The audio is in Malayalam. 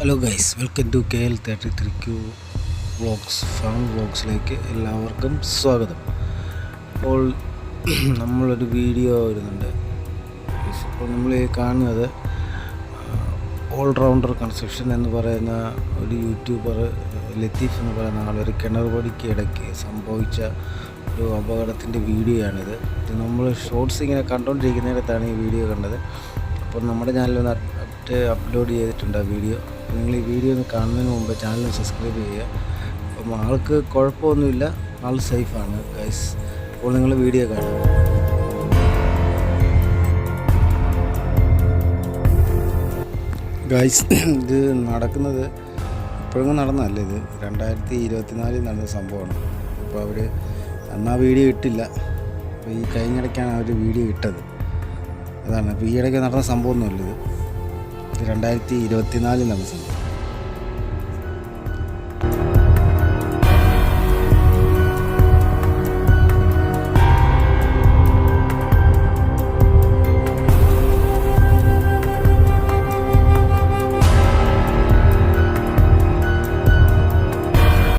Hello guys, welcome to KL33Q vlogs fun വ്ളോഗ്സിലേക്ക് എല്ലാവർക്കും സ്വാഗതം. അപ്പോൾ നമ്മളൊരു വീഡിയോ വരുന്നുണ്ട്. ഇപ്പോൾ നമ്മൾ ഈ കാണുന്നത് ഓൾറൗണ്ടർ കൺസ്ട്രക്ഷൻ എന്ന് പറയുന്ന ഒരു യൂട്യൂബർ ലത്തീഫ് എന്ന് പറയുന്ന ആളൊരു കിണർ പടിക്ക് ഇടയ്ക്ക് സംഭവിച്ച ഒരു അപകടത്തിൻ്റെ വീഡിയോയാണിത്. ഇത് നമ്മൾ ഷോർട്സ് ഇങ്ങനെ കണ്ടുകൊണ്ടിരിക്കുന്നിടത്താണ് ഈ വീഡിയോ കണ്ടത്. അപ്പോൾ നമ്മുടെ ചാനലിൽ അപ്ലോഡ് ചെയ്തിട്ടുണ്ട് ആ വീഡിയോ. നിങ്ങൾ ഈ വീഡിയോ ഒന്ന് കാണുന്നതിന് മുമ്പ് ചാനൽ സബ്സ്ക്രൈബ് ചെയ്യുക. അപ്പം ആൾക്ക് കുഴപ്പമൊന്നുമില്ല, ആൾ സേഫാണ് ഗൈസ്. അപ്പോൾ നിങ്ങൾ വീഡിയോ കാണുക. ഗൈസ്, ഇത് നടക്കുന്നത് ഇപ്പോഴൊന്നും നടന്നതല്ല, ഇത് 2024 നടന്ന സംഭവമാണ്. അപ്പോൾ അവർ അന്ന് ആ വീഡിയോ ഇട്ടില്ല. അപ്പോൾ ഈ കഴിഞ്ഞിടയ്ക്കാണ് അവർ വീഡിയോ ഇട്ടത്. അതാണ്. അപ്പോൾ ഈ ഇടയ്ക്ക് നടന്ന സംഭവമൊന്നുമില്ല, ഇത് 2024 നടന്ന സംഭവം.